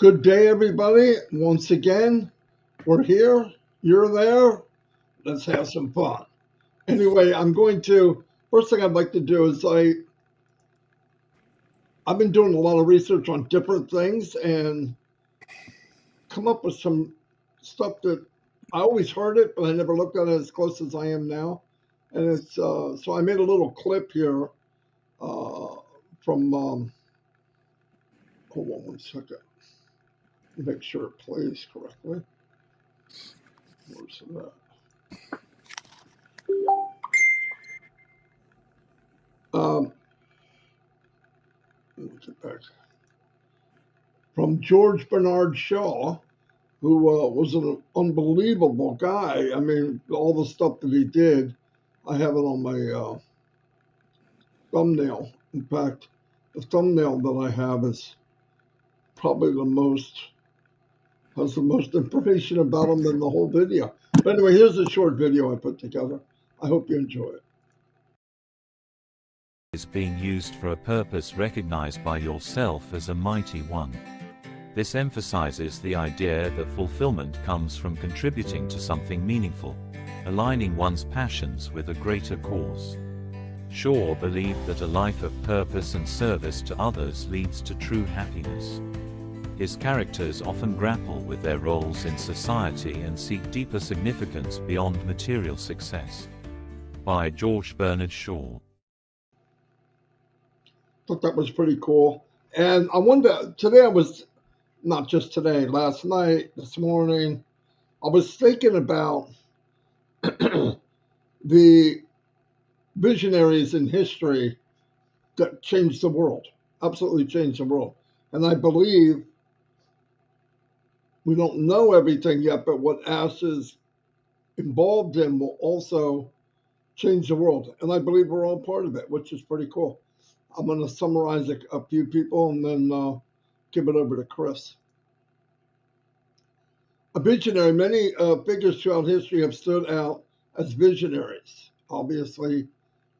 Good day, everybody. Once again, we're here. You're there. Let's have some fun. Anyway, first thing I'd like to do is I've been doing a lot of research on different things and come up with some stuff that I always heard it, but I never looked at it as close as I am now. And so I made a little clip here uh, from, hold on one second, make sure it plays correctly. Where's it at? Let me get back. From George Bernard Shaw, who was an unbelievable guy. I mean, all the stuff that he did, I have it on my thumbnail. In fact, the thumbnail that I have is probably has the most information about him than the whole video. But anyway, here's a short video I put together. I hope you enjoy it. Is being used for a purpose recognized by yourself as a mighty one. This emphasizes the idea that fulfillment comes from contributing to something meaningful, aligning one's passions with a greater cause. Shaw believed that a life of purpose and service to others leads to true happiness. His characters often grapple with their roles in society and seek deeper significance beyond material success. By George Bernard Shaw. Thought that was pretty cool. And I wonder, not just today, last night, this morning, I was thinking about the visionaries in history that changed the world, absolutely changed the world. And I believe we don't know everything yet, but what Ash is involved in will also change the world. And I believe we're all part of it, which is pretty cool. I'm going to summarize a few people and then give it over to Chris. A visionary, many figures throughout history have stood out as visionaries. Obviously,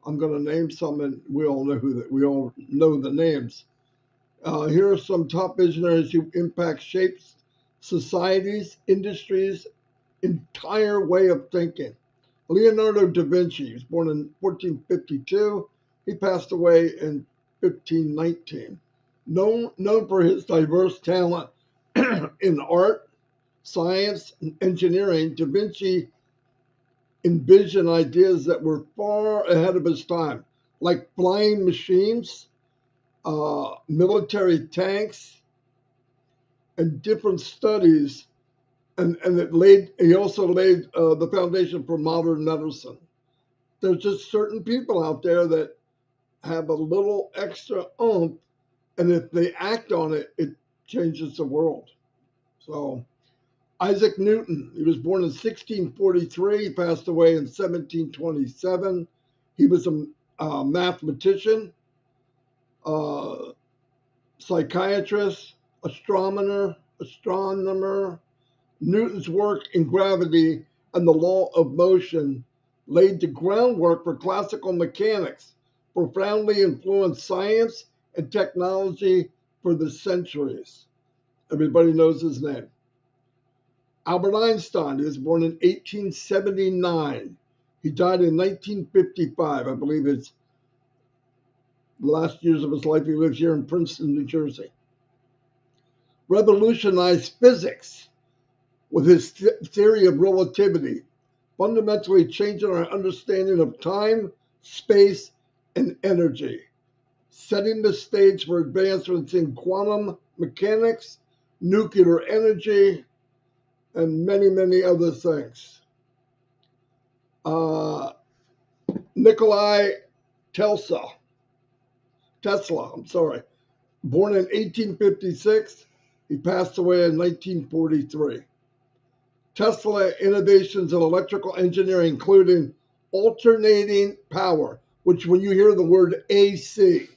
I'm going to name some, and we all know the names. Here are some top visionaries who impact shapes societies, industries, entire way of thinking. Leonardo da Vinci, he was born in 1452. He passed away in 1519. Known for his diverse talent in art, science, and engineering, Da Vinci envisioned ideas that were far ahead of his time, like flying machines, military tanks, and different studies. And he also laid the foundation for modern medicine. There's just certain people out there that have a little extra oomph, and if they act on it, it changes the world. So Isaac Newton, he was born in 1643, he passed away in 1727. He was a mathematician, psychiatrist, astronomer. Newton's work in gravity and the law of motion laid the groundwork for classical mechanics, profoundly influenced science and technology for the centuries. Everybody knows his name. Albert Einstein, he was born in 1879. He died in 1955. I believe it's the last years of his life. He lives here in Princeton, New Jersey. Revolutionized physics with his theory of relativity, fundamentally changing our understanding of time, space, and energy, setting the stage for advancements in quantum mechanics, nuclear energy, and many, many other things. Nikolai Tesla, born in 1856, he passed away in 1943. Tesla innovations in electrical engineering, including alternating power, which when you hear the word AC,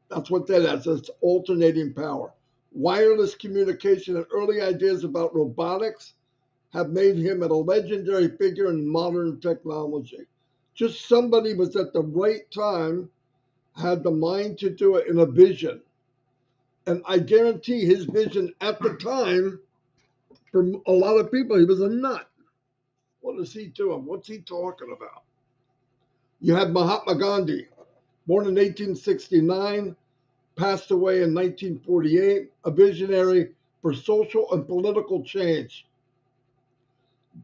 that's what that is. It's alternating power. Wireless communication and early ideas about robotics have made him a legendary figure in modern technology. Just somebody was at the right time, had the mind to do it, in a vision. And I guarantee his vision at the time, for a lot of people, he was a nut. What is he doing? What's he talking about? You had Mahatma Gandhi, born in 1869, passed away in 1948, a visionary for social and political change.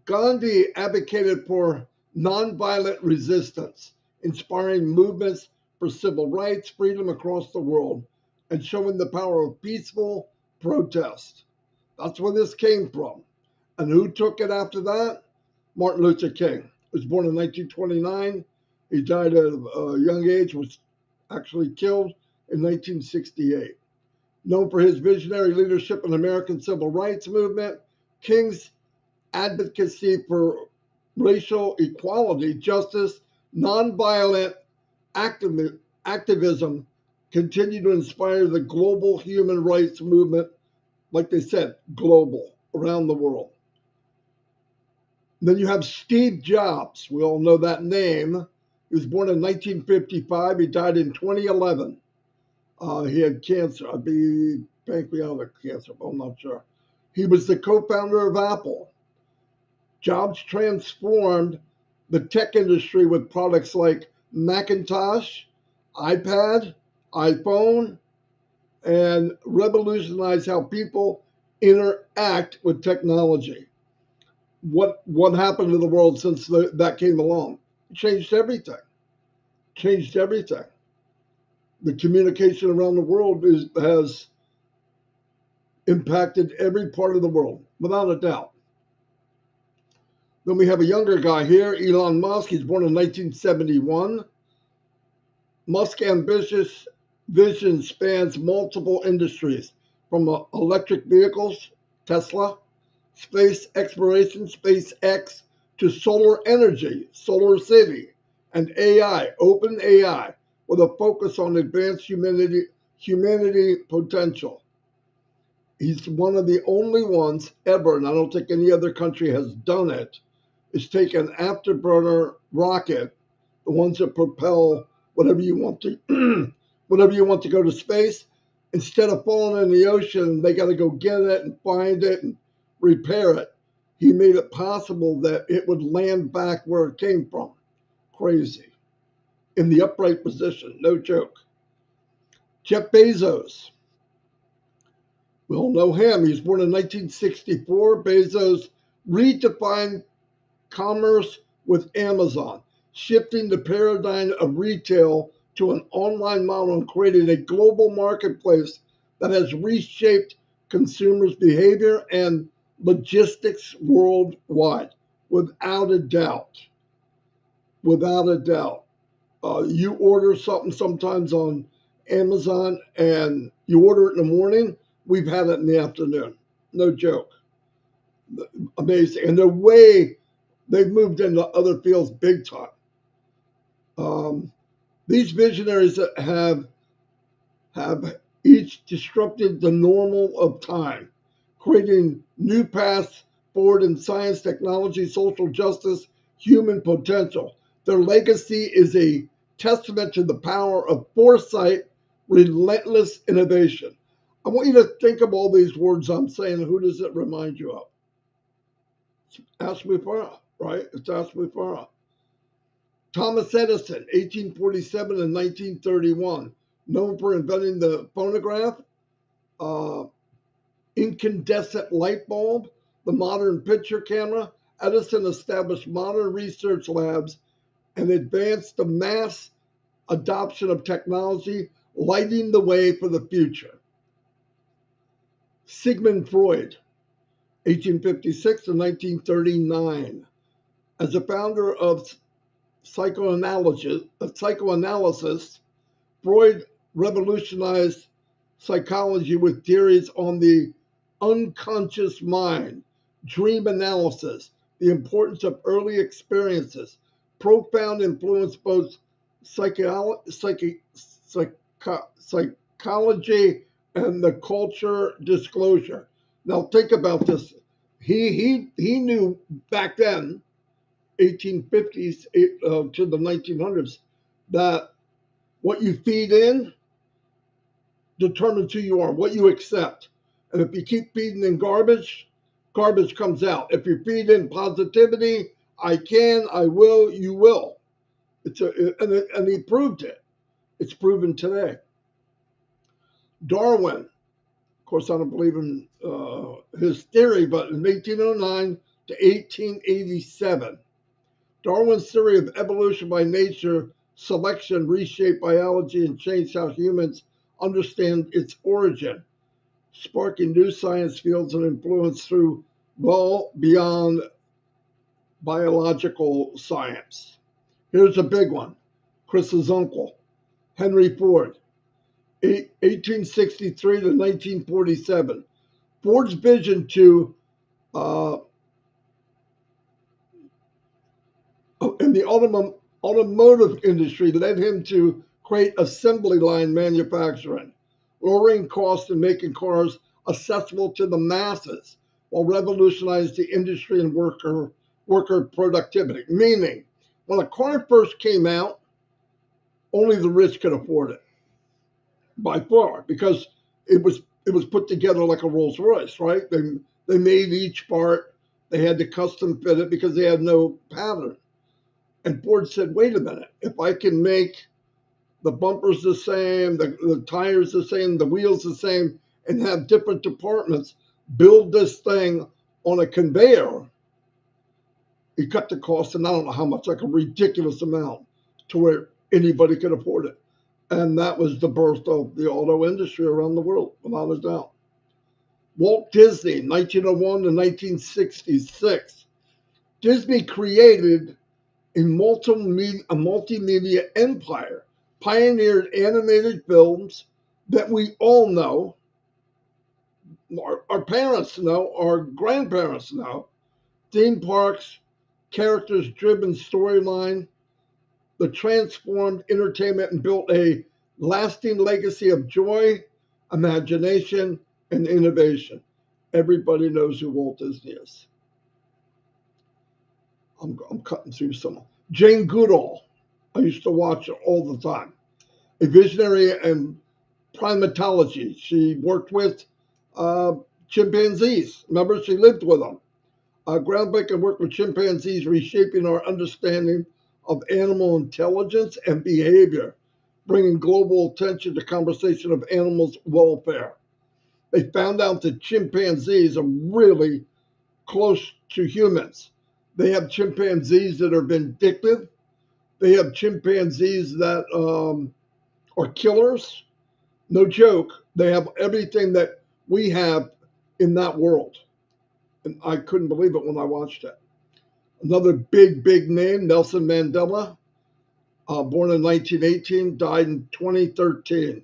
Gandhi advocated for nonviolent resistance, inspiring movements for civil rights, freedom across the world, and showing the power of peaceful protest. That's where this came from. And who took it after that? Martin Luther King. He was born in 1929. He died at a young age, was actually killed in 1968. Known for his visionary leadership in the American civil rights movement, King's advocacy for racial equality, justice, nonviolent activism continue to inspire the global human rights movement, like they said, global, around the world. Then you have Steve Jobs. We all know that name. He was born in 1955. He died in 2011. He had cancer. I'd be pancreatic cancer, but I'm not sure. He was the co-founder of Apple. Jobs transformed the tech industry with products like Macintosh, iPad, iPhone, and revolutionized how people interact with technology. What happened to the world since that came along? It changed everything. Changed everything. The communication around the world has impacted every part of the world, without a doubt. Then we have a younger guy here, Elon Musk. He's born in 1971. Musk's ambitious vision spans multiple industries, from electric vehicles, Tesla, space exploration, SpaceX, to solar energy, Solar City, and AI, Open AI, with a focus on advanced humanity potential. He's one of the only ones ever, and I don't think any other country has done it, is take an afterburner rocket, the ones that propel whatever you want to whatever you want to go to space. Instead of falling in the ocean, they got to go get it and find it and repair it. He made it possible that it would land back where it came from. Crazy. In the upright position, no joke. Jeff Bezos. We all know him. He was born in 1964. Bezos redefined commerce with Amazon, shifting the paradigm of retail to an online model and creating a global marketplace that has reshaped consumers' behavior and logistics worldwide, without a doubt. Without a doubt. You order something sometimes on Amazon and you order it in the morning, we've had it in the afternoon. No joke. Amazing. And they've moved into other fields big time. These visionaries have each disrupted the normal of time, creating new paths forward in science, technology, social justice, human potential. Their legacy is a testament to the power of foresight, relentless innovation. I want you to think of all these words I'm saying. Who does it remind you of? Ask me Farah, right? It's Ask me Farah. Thomas Edison, 1847 and 1931, known for inventing the phonograph, uh, incandescent light bulb, the modern picture camera. Edison established modern research labs and advanced the mass adoption of technology, lighting the way for the future. Sigmund Freud, 1856 to 1939, as a founder of psychoanalysis, Freud revolutionized psychology with theories on the unconscious mind, dream analysis, the importance of early experiences, profound influence both psychology and the culture disclosure. Now think about this. He knew back then, 1850s to the 1900s, that what you feed in determines who you are, what you accept. And if you keep feeding in garbage, garbage comes out. If you feed in positivity, I can, I will, you will. And he proved it. It's proven today. Darwin, of course, I don't believe in his theory, but in 1809 to 1887, Darwin's theory of evolution by nature selection reshaped biology and changed how humans understand its origin, sparking new science fields and influence through well beyond biological science. Here's a big one. Chris's uncle, Henry Ford, 1863 to 1947. Ford's vision to uh, in the automotive industry led him to create assembly line manufacturing, lowering costs and making cars accessible to the masses while revolutionizing the industry and worker productivity. Meaning, when a car first came out, only the rich could afford it by far because it was put together like a Rolls Royce, right? They made each part, they had to custom fit it because they had no pattern. And Ford said, wait a minute, if I can make the bumpers the same, the tires the same, the wheels the same, and have different departments build this thing on a conveyor, he cut the cost, and I don't know how much, like a ridiculous amount, to where anybody could afford it. And that was the birth of the auto industry around the world, without a doubt. Walt Disney, 1901 to 1966. Disney created a multimedia empire, pioneered animated films that we all know, our parents know, our grandparents know, theme parks, characters-driven storyline, the transformed entertainment and built a lasting legacy of joy, imagination, and innovation. Everybody knows who Walt Disney is. I'm cutting through some. Jane Goodall, I used to watch it all the time. A visionary and primatology. She worked with chimpanzees. Remember, she lived with them. Groundbreaking work with chimpanzees, reshaping our understanding of animal intelligence and behavior, bringing global attention to conversation of animals' welfare. They found out that chimpanzees are really close to humans. They have chimpanzees that are vindictive. They have chimpanzees that are killers. No joke. They have everything that we have in that world. And I couldn't believe it when I watched it. Another big name, Nelson Mandela, born in 1918, died in 2013.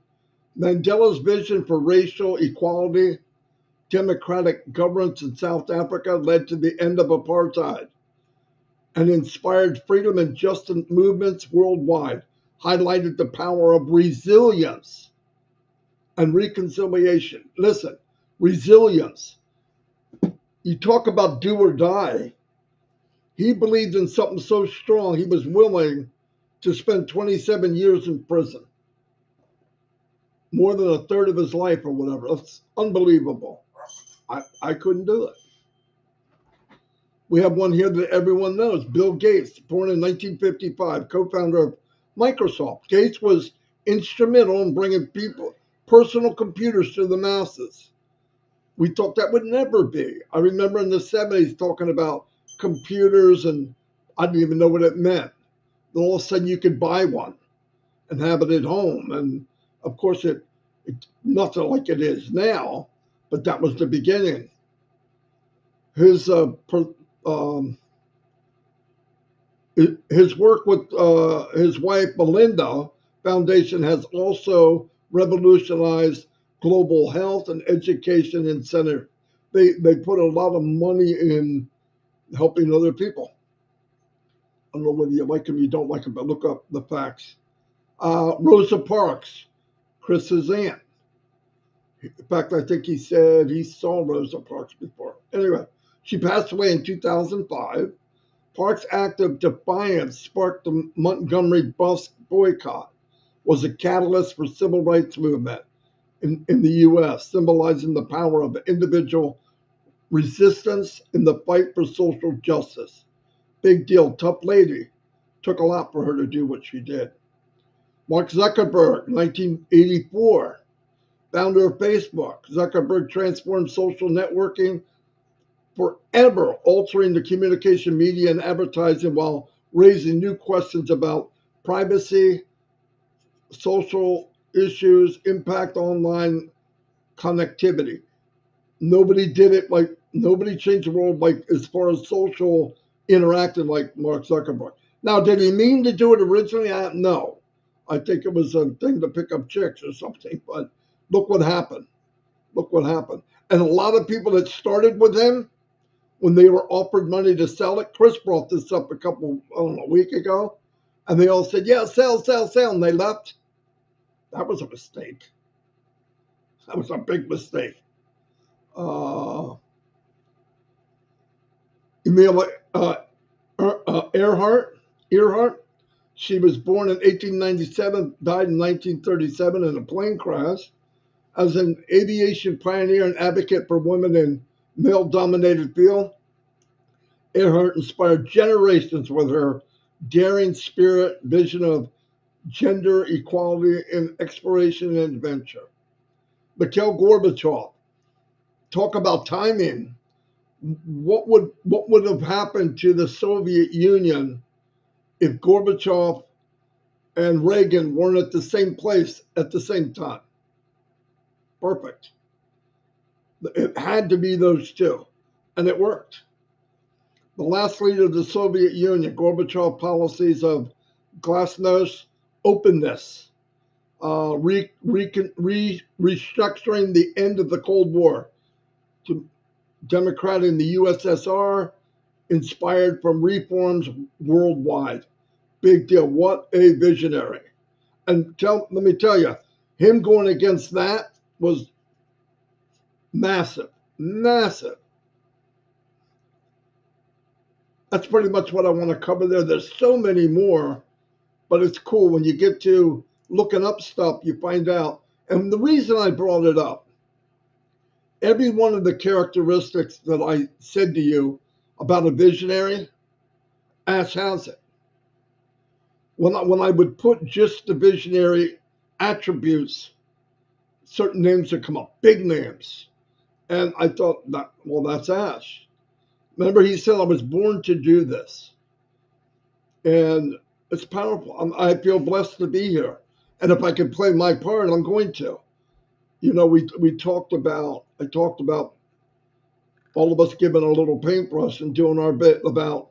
Mandela's vision for racial equality, democratic governance in South Africa led to the end of apartheid and inspired freedom and justice movements worldwide, highlighted the power of resilience and reconciliation. Listen, resilience. You talk about do or die. He believed in something so strong, he was willing to spend 27 years in prison, more than a third of his life or whatever. That's unbelievable. I couldn't do it. We have one here that everyone knows, Bill Gates, born in 1955, co-founder of Microsoft. Gates was instrumental in bringing personal computers to the masses. We thought that would never be. I remember in the 70s talking about computers, and I didn't even know what it meant. Then all of a sudden you could buy one and have it at home. And of course it's nothing like it is now, but that was the beginning. His work with his wife Melinda Foundation has also revolutionized global health and education incentive. They put a lot of money in helping other people. I don't know whether you like them, you don't like them, but look up the facts. Rosa Parks, Chris's aunt. In fact, I think he said he saw Rosa Parks before. Anyway, she passed away in 2005. Parks' act of defiance sparked the Montgomery bus boycott, was a catalyst for civil rights movement. in the U.S., symbolizing the power of individual resistance in the fight for social justice. Big deal, tough lady. Took a lot for her to do what she did. Mark Zuckerberg, 1984, founder of Facebook. Zuckerberg transformed social networking forever, altering the communication, media, and advertising while raising new questions about privacy, social issues, impact online connectivity. Nobody did it like, nobody changed the world like as far as social interacting like Mark Zuckerberg. Now, did he mean to do it originally? No. I think it was a thing to pick up chicks or something, but look what happened. Look what happened. And a lot of people that started with him, when they were offered money to sell it, Chris brought this up a week ago, and they all said, yeah, sell, sell, sell, and they left. That was a mistake. That was a big mistake. Amelia Earhart, she was born in 1897, died in 1937 in a plane crash. As an aviation pioneer and advocate for women in male-dominated field, Earhart inspired generations with her daring spirit, vision of gender equality in exploration and adventure. Mikhail Gorbachev, talk about timing. What would have happened to the Soviet Union if Gorbachev and Reagan weren't at the same place at the same time? Perfect. It had to be those two, and it worked. The last leader of the Soviet Union, Gorbachev policies of glasnost, openness, restructuring the end of the Cold War, to democrat in the USSR, inspired from reforms worldwide. Big deal. What a visionary. And let me tell you, him going against that was massive, massive. That's pretty much what I want to cover there. There's so many more, but it's cool when you get to looking up stuff, you find out. And the reason I brought it up, every one of the characteristics that I said to you about a visionary, Ash has it. When I would put just the visionary attributes, certain names would come up, big names. And I thought, well, that's Ash. Remember, he said, I was born to do this. And it's powerful. I feel blessed to be here. And if I can play my part, I'm going to. You know, I talked about all of us giving a little paintbrush and doing our bit about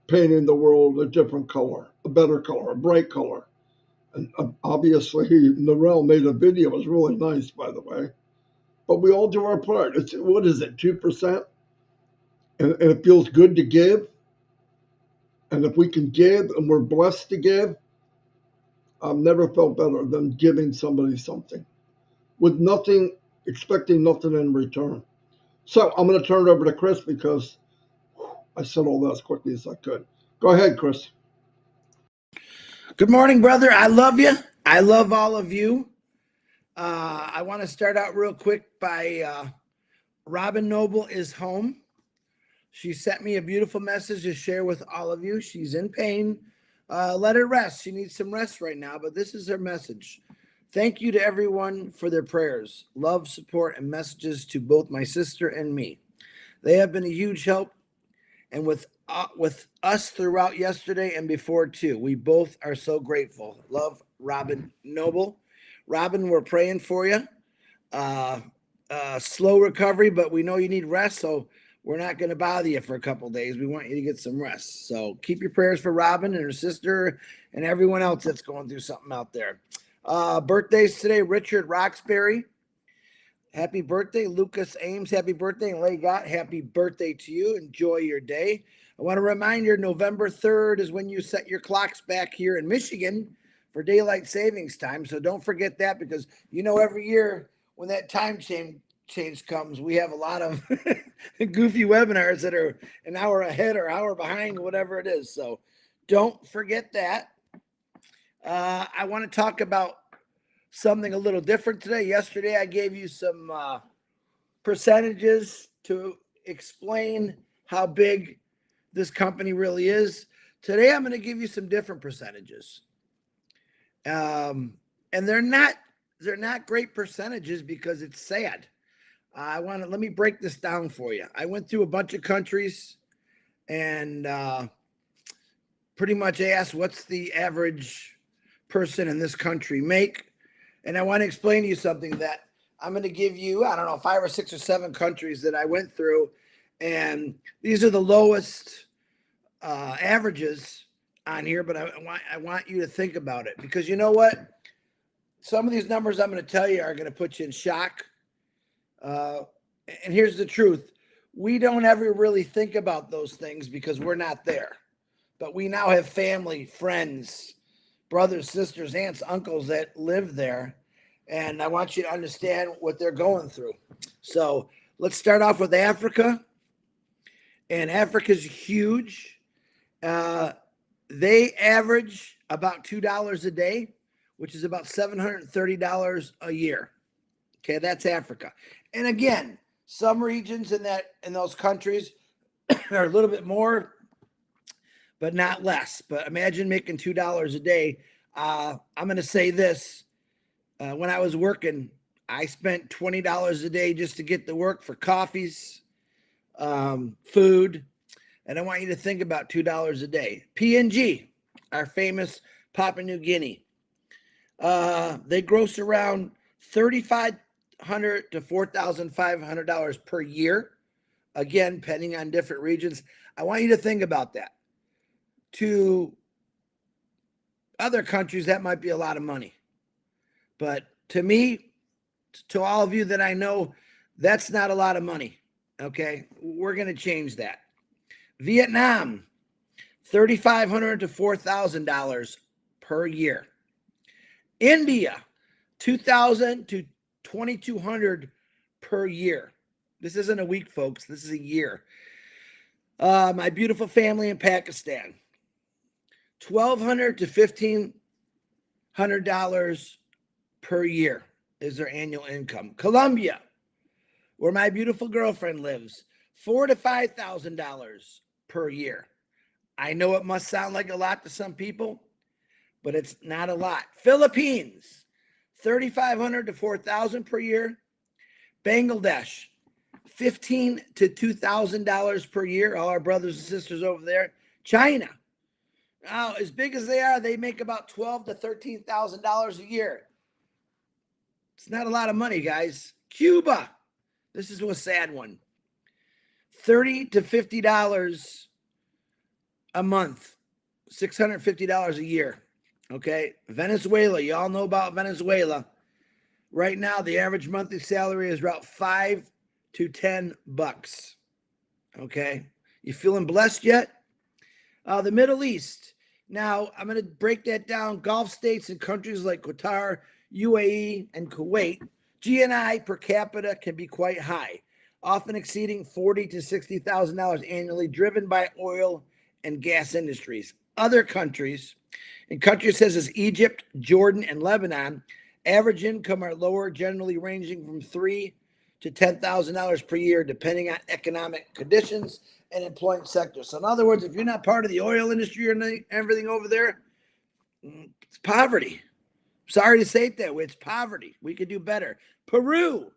painting the world a different color, a better color, a bright color. And obviously, Narelle made a video. It was really nice, by the way. But we all do our part. It's, what is it, 2%? And it feels good to give. And if we can give and we're blessed to give, I've never felt better than giving somebody something with nothing, expecting nothing in return. So I'm going to turn it over to Chris because I said all that as quickly as I could. Go ahead, Chris. Good morning, brother. I love you. I love all of you. I want to start out real quick by Robin Noble is home. She sent me a beautiful message to share with all of you. She's in pain. Let her rest. She needs some rest right now, but this is her message. Thank you to everyone for their prayers, love, support, and messages to both my sister and me. They have been a huge help, and with us throughout yesterday and before too. We both are so grateful. Love, Robin Noble. Robin, we're praying for you. Slow recovery, but we know you need rest, so we're not going to bother you for a couple days. We want you to get some rest. So keep your prayers for Robin and her sister and everyone else that's going through something out there. Birthdays today, Richard Roxbury. Happy birthday. Lucas Ames, happy birthday. And Legot, happy birthday to you. Enjoy your day. I want to remind you, November 3rd is when you set your clocks back here in Michigan for daylight savings time. So don't forget that, because you know every year when that time change comes, we have a lot of goofy webinars that are an hour ahead or hour behind, whatever it is. So don't forget that. I want to talk about something a little different today. Yesterday, I gave you some percentages to explain how big this company really is. Today, I'm going to give you some different percentages. And they're not great percentages because it's sad. Let me break this down for you. I went through a bunch of countries and pretty much asked what's the average person in this country make. And I want to explain to you something that I'm going to give you, I don't know, 5 or 6 or 7 countries that I went through. And these are the lowest averages on here, but I want you to think about it, because you know what? Some of these numbers I'm going to tell you are going to put you in shock. And here's the truth. We don't ever really think about those things because we're not there. But we now have family, friends, brothers, sisters, aunts, uncles that live there. And I want you to understand what they're going through. So let's start off with Africa. And Africa's huge. They average about $2 a day, which is about $730 a year. Okay, that's Africa. And again, some regions in those countries are a little bit more, but not less. But imagine making $2 a day. I'm going to say this. When I was working, I spent $20 a day just to get to work for coffees, food. And I want you to think about $2 a day. PNG, our famous Papua New Guinea. They gross around $3,500 to $4,500 per year. Again, depending on different regions. I want you to think about that. To other countries, that might be a lot of money. But to me, to all of you that I know, that's not a lot of money. Okay, we're going to change that. Vietnam, $3,500 to $4,000 per year. India, $2,000 to $2,200 per year. This isn't a week, folks. This is a year. My beautiful family in Pakistan, $1,200 to $1,500 per year is their annual income. Colombia, where my beautiful girlfriend lives, $4,000 to $5,000 per year. I know it must sound like a lot to some people, but it's not a lot. Philippines, $3,500 to $4,000 per year. Bangladesh, $1,500 to $2,000 per year. All our brothers and sisters over there. China, now as big as they are, they make about $12,000 to $13,000 a year. It's not a lot of money, guys. Cuba, this is a sad one. $30 to $50 a month, $650 a year. Okay. Venezuela, you all know about Venezuela. Right now, the average monthly salary is about $5 to $10. Okay. You feeling blessed yet? The Middle East. Now, I'm going to break that down. Gulf states and countries like Qatar, UAE, and Kuwait, GNI per capita can be quite high, often exceeding $40,000 to $60,000 annually, driven by oil and gas industries. Other countries, in countries such as Egypt, Jordan, and Lebanon, average income are lower, generally ranging from $3,000 to $10,000 per year, depending on economic conditions and employment sector. So in other words, if you're not part of the oil industry or everything over there, it's poverty. Sorry to say it that way. It's poverty. We could do better. Peru,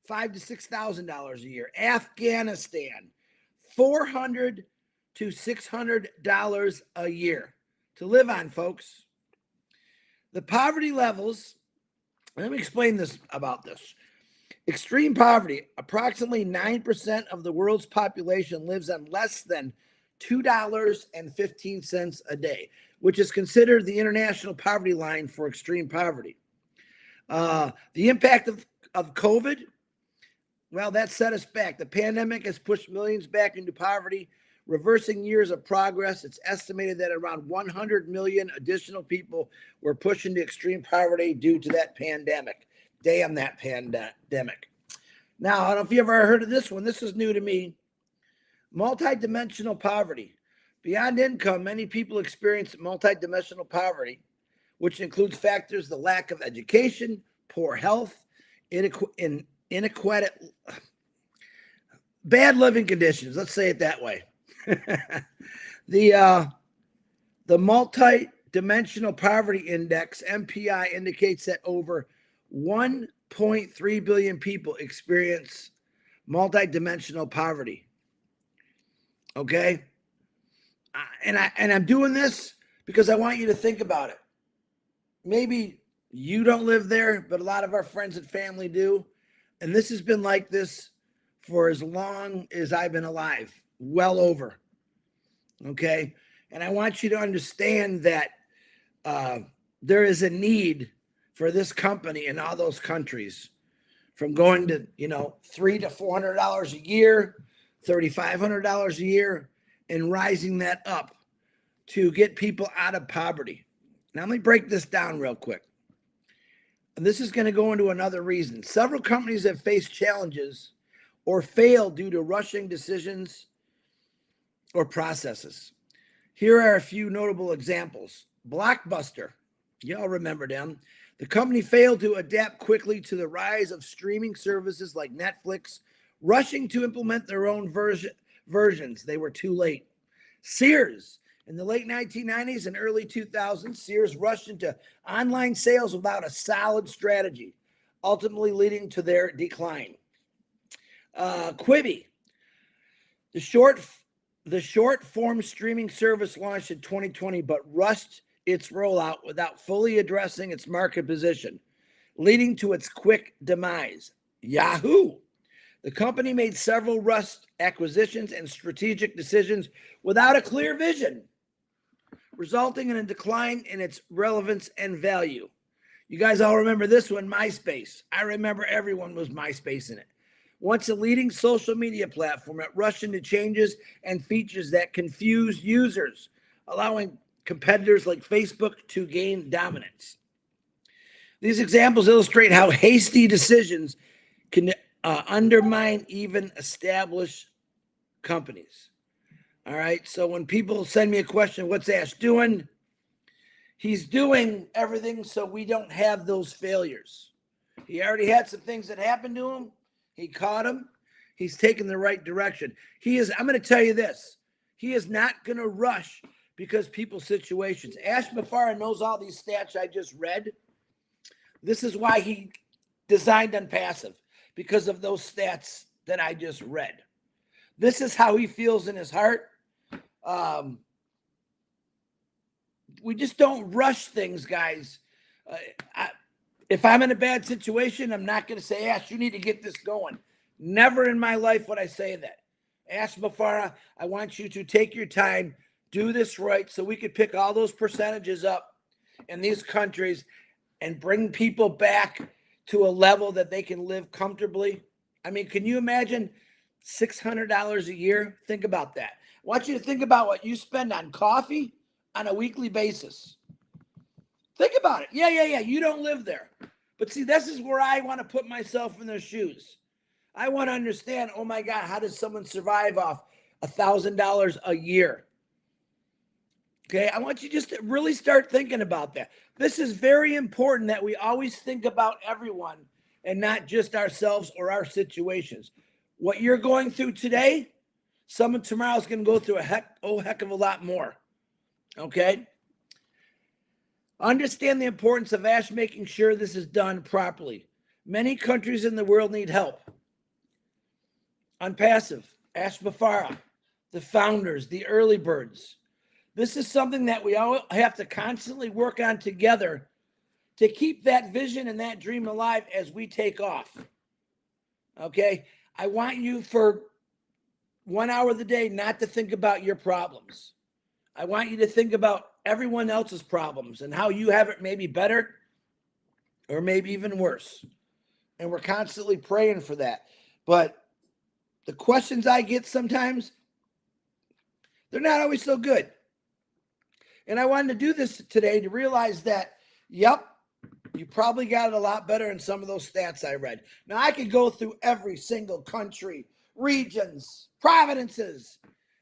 $5,000 to $6,000 a year. Afghanistan, $400 to $600 a year to live on, folks. The poverty levels, let me explain this about this. Extreme poverty, approximately 9% of the world's population lives on less than $2.15 a day, which is considered the international poverty line for extreme poverty. The impact of COVID, well, that set us back. The pandemic has pushed millions back into poverty, reversing years of progress. It's estimated that around 100 million additional people were pushed into extreme poverty due to that pandemic. Damn that pandemic. Now, I don't know if you ever heard of this one. This is new to me. Multidimensional poverty. Beyond income, many people experience multidimensional poverty, which includes factors the lack of education, poor health, bad living conditions. Let's say it that way. The Multi-Dimensional Poverty Index, MPI, indicates that over 1.3 billion people experience multi-dimensional poverty. Okay? And I'm doing this because I want you to think about it. Maybe you don't live there, but a lot of our friends and family do. And this has been like this for as long as I've been alive, well over. Okay? And I want you to understand that there is a need for this company in all those countries, from going to, $300 to $400 a year, $3,500 a year, and rising that up to get people out of poverty. Now, let me break this down real quick. And this is going to go into another reason. Several companies have faced challenges or failed due to rushing decisions or processes. Here are a few notable examples. Blockbuster, y'all remember them. The company failed to adapt quickly to the rise of streaming services like Netflix, rushing to implement their own versions. They were too late. Sears, in the late 1990s and early 2000s, Sears rushed into online sales without a solid strategy, ultimately leading to their decline. Quibi, the short form streaming service, launched in 2020, but rushed its rollout without fully addressing its market position, leading to its quick demise. Yahoo! The company made several rushed acquisitions and strategic decisions without a clear vision, resulting in a decline in its relevance and value. You guys all remember this one, MySpace. I remember everyone was MySpace in it. Once a leading social media platform, it rushed into changes and features that confused users, allowing competitors like Facebook to gain dominance. These examples illustrate how hasty decisions can undermine even established companies. All right, so when people send me a question, what's Ash doing? He's doing everything so we don't have those failures. He already had some things that happened to him. He caught them. He's taking the right direction. I'm going to tell you this. He is not going to rush because people's situations. Ash Mafara knows all these stats I just read. This is why he designed ONPASSIVE, because of those stats that I just read. This is how he feels in his heart. We just don't rush things, guys. If I'm in a bad situation, I'm not going to say, Ash, you need to get this going. Never in my life would I say that. Ash Mafara, I want you to take your time, do this right, so we could pick all those percentages up in these countries and bring people back to a level that they can live comfortably. I mean, can you imagine $600 a year? Think about that. I want you to think about what you spend on coffee on a weekly basis. Think about it. Yeah. You don't live there. But see, this is where I want to put myself in their shoes. I want to understand, oh my God, how does someone survive off $1,000 a year? Okay, I want you just to really start thinking about that. This is very important that we always think about everyone and not just ourselves or our situations. What you're going through today, someone tomorrow is going to go through a heck of a lot more. Okay? Understand the importance of Ash making sure this is done properly. Many countries in the world need help. ONPASSIVE, Ash Mafara, the founders, the early birds. This is something that we all have to constantly work on together to keep that vision and that dream alive as we take off. Okay? I want you for 1 hour of the day not to think about your problems. I want you to think about everyone else's problems and how you have it maybe better or maybe even worse. And we're constantly praying for that. But the questions I get sometimes, they're not always so good. And I wanted to do this today to realize that, yep, you probably got it a lot better in some of those stats I read. Now, I could go through every single country, regions, provinces,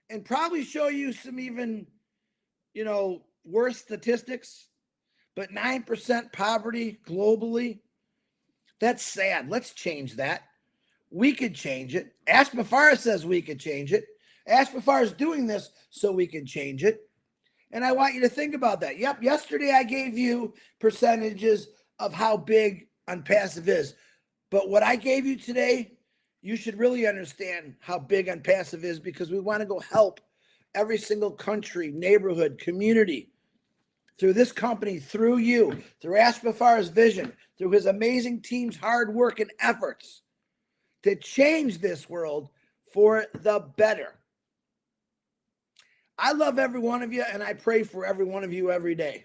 and probably show you some even, worse statistics. but 9% poverty globally. That's sad. Let's change that. We could change it. Amplify says we could change it. Amplify is doing this so we can change it. And I want you to think about that. Yep, yesterday I gave you percentages of how big ONPASSIVE is. But what I gave you today, you should really understand how big ONPASSIVE is, because we want to go help every single country, neighborhood, community through this company, through you, through Amplify's vision, through his amazing team's hard work and efforts to change this world for the better. I love every one of you, and I pray for every one of you every day.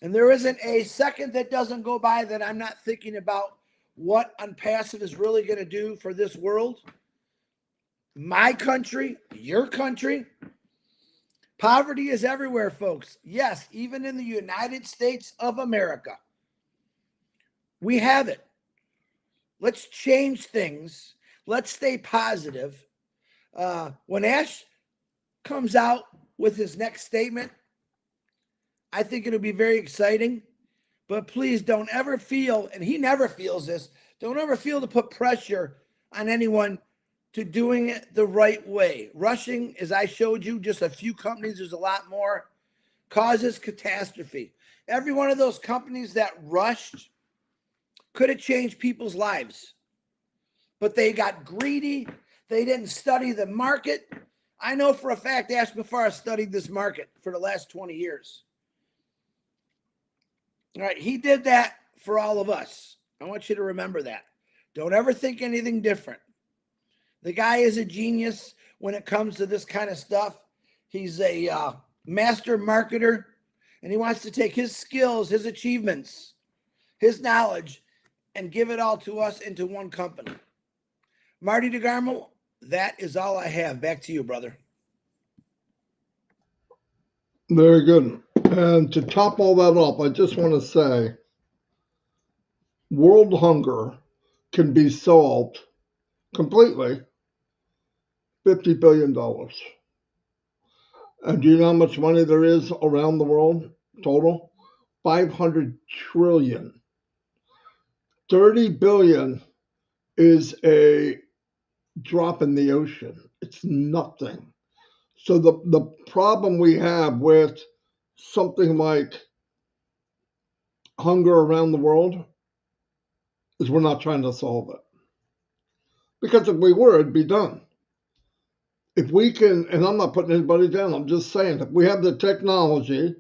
And there isn't a second that doesn't go by that I'm not thinking about what ONPASSIVE is really going to do for this world, my country, your country. Poverty is everywhere, folks. Yes, even in the United States of America. We have it. Let's change things. Let's stay positive. When Ash comes out with his next statement, I think it'll be very exciting. But please don't ever feel, and he never feels this, don't ever feel to put pressure on anyone to doing it the right way. Rushing, as I showed you, just a few companies, there's a lot more, causes catastrophe. Every one of those companies that rushed could have changed people's lives, but they got greedy. They didn't study the market. I know for a fact Amplify studied this market for the last 20 years. All right, he did that for all of us. I want you to remember that. Don't ever think anything different. The guy is a genius when it comes to this kind of stuff. He's a master marketer, and he wants to take his skills, his achievements, his knowledge, and give it all to us into one company. Marty DeGarmo, that is all I have. Back to you, brother. Very good. And to top all that up, I just want to say world hunger can be solved completely, $50 billion. And do you know how much money there is around the world total? 500 trillion. 30 billion is a drop in the ocean. It's nothing. So the problem we have with something like hunger around the world is we're not trying to solve it. Because if we were, it'd be done. If we can, and I'm not putting anybody down, I'm just saying, if we have the technology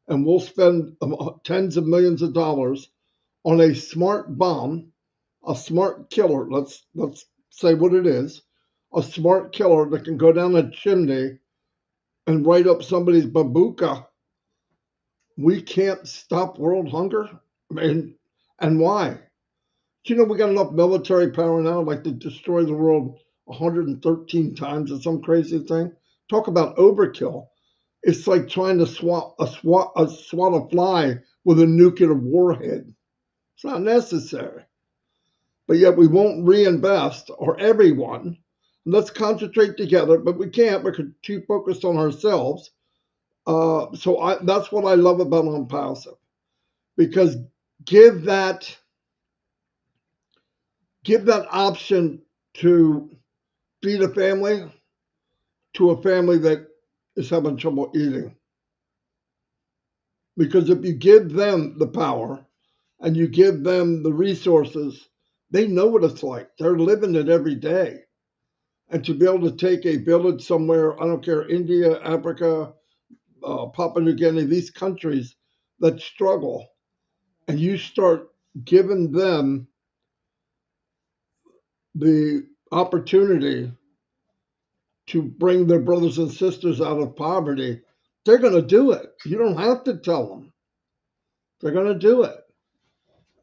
and we'll spend tens of millions of dollars on a smart bomb, a smart killer, let's say what it is, a smart killer that can go down a chimney and light up somebody's babuka, we can't stop world hunger? I mean, and why? Do you know we got enough military power now, like to destroy the world 113 times or some crazy thing? Talk about overkill. It's like trying to swat a fly with a nuclear warhead. It's not necessary. But yet we won't reinvest, or everyone. Let's concentrate together, but we can't. We're too focused on ourselves. That's what I love about ONPASSIVE, because give that option to feed a family to a family that is having trouble eating. Because if you give them the power and you give them the resources, they know what it's like. They're living it every day. And to be able to take a village somewhere, I don't care, India, Africa, Papua New Guinea, these countries that struggle, and you start giving them the opportunity to bring their brothers and sisters out of poverty, they're going to do it. You don't have to tell them. They're going to do it.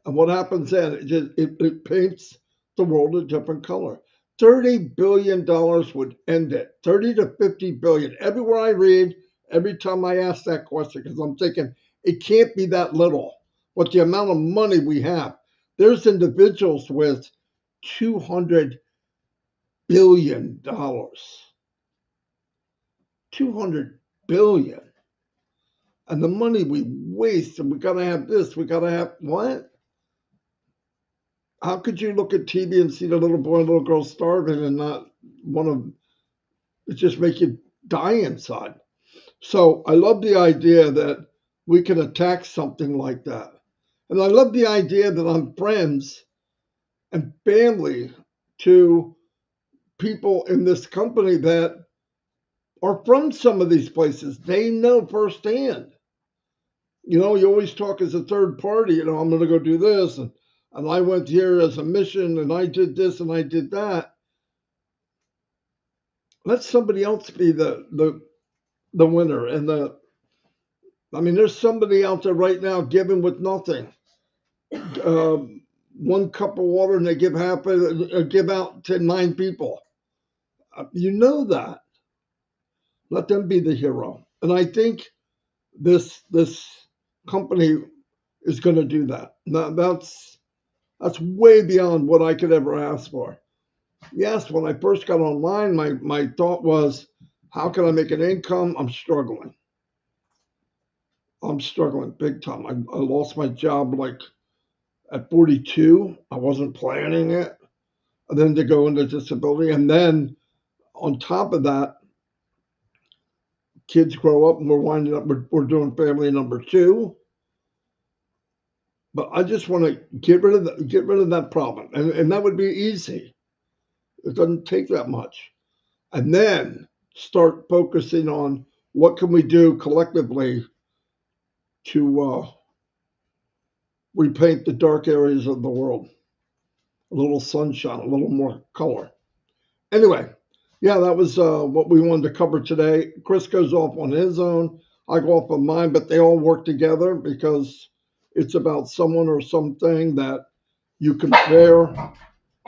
And what happens then? It paints the world a different color. $30 billion would end it. 30 to 50 billion. Everywhere I read, every time I ask that question, because I'm thinking it can't be that little. What the amount of money we have. There's individuals with $200 billion. 200 billion. and the money we waste, and we got to have this, we got to have what? How could you look at TV and see the little boy and little girl starving and not want to? It just make you die inside. So I love the idea that we can attack something like that. And I love the idea that I'm friends and family to people in this company that are from some of these places. They know firsthand. You know, you always talk as a third party, you know, I'm going to go do this. And I went here as a mission and I did this and I did that. Let somebody else be the winner. And I mean, there's somebody out there right now giving with nothing. One cup of water and they give give out to 9 people. You know that. Let them be the hero. And I think this company is going to do that. Now, that's way beyond what I could ever ask for. Yes, when I first got online, my thought was, how can I make an income? I'm struggling. I'm struggling big time. I lost my job like at 42. I wasn't planning it. And then to go into disability. And then on top of that, kids grow up and we're winding up, we're doing family number 2. But I just want to get rid of that problem. And that would be easy. It doesn't take that much. And then start focusing on what can we do collectively to repaint the dark areas of the world. A little sunshine, a little more color. Anyway, yeah, that was what we wanted to cover today. Chris goes off on his own. I go off on mine, but they all work together because it's about someone or something that you compare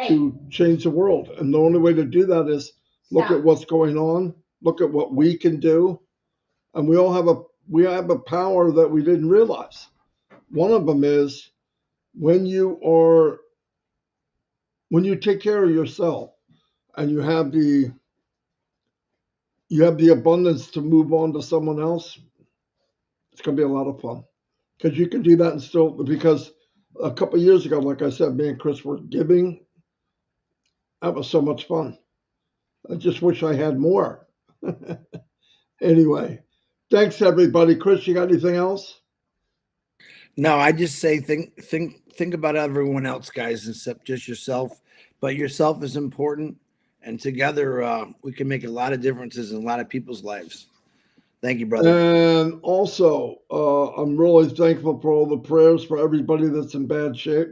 to change the world. And the only way to do that is look at what's going on, look at what we can do, and we have a power that we didn't realize. One of them is when you take care of yourself and you have the abundance to move on to someone else, it's going to be a lot of fun because you can do that and still, because a couple of years ago, like I said, me and Chris were giving. That was so much fun. I just wish I had more. Anyway, thanks everybody. Chris, you got anything else? No, I just say think about everyone else, guys, except just yourself. But yourself is important, and together we can make a lot of differences in a lot of people's lives. Thank you, brother. And also, I'm really thankful for all the prayers for everybody that's in bad shape,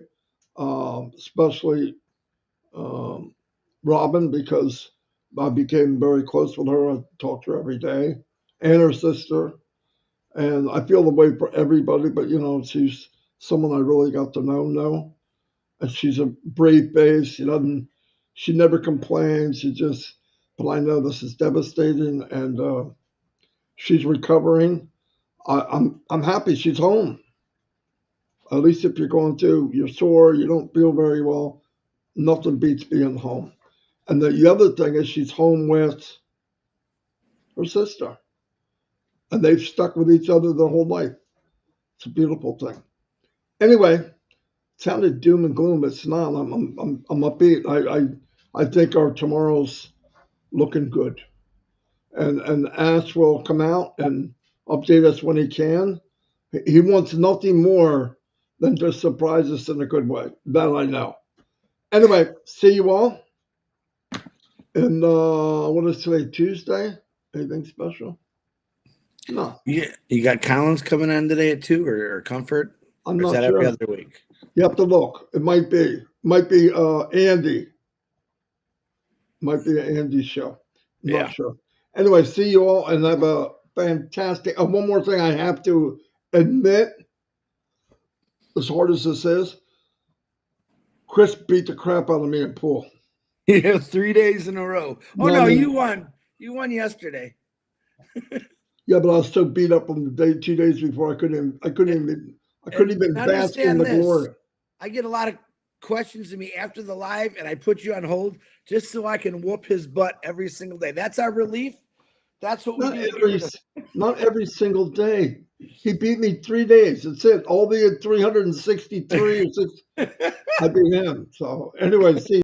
especially Robin, because I became very close with her. I talk to her every day, and her sister. And I feel the way for everybody, but you know, she's someone I really got to know. And she's a brave face. She never complains. But I know this is devastating, and she's recovering. I'm happy she's home. At least if you're sore, you don't feel very well, nothing beats being home. And the other thing is she's home with her sister, and they've stuck with each other their whole life. It's a beautiful thing. Anyway, it sounded doom and gloom. It's not. I'm upbeat. I think our tomorrow's looking good, and Ash will come out and update us when he can. He wants nothing more than to surprise us in a good way. That I know. Anyway, see you all. And what is today? Tuesday? Anything special? No. Yeah, you got Collins coming on today at 2 or Comfort? I'm Or is not that sure. every other week? You have to look. It might be. Andy. Might be an Andy show. I'm Yeah. not sure. Anyway, see you all and have a fantastic. One more thing I have to admit, as hard as this is, Chris beat the crap out of me in pool. Yeah, 3 days in a row. Oh No, no, I mean- you won. You won yesterday. Yeah, but I was so beat up on the day 2 days before I couldn't even bask in Understand the this. glory. I get a lot of questions to me after the live, and I put you on hold just so I can whoop his butt every single day. That's our relief. That's what we do. Not every single day. He beat me 3 days. That's it. All the 363 or 6, I beat him. So anyway, see.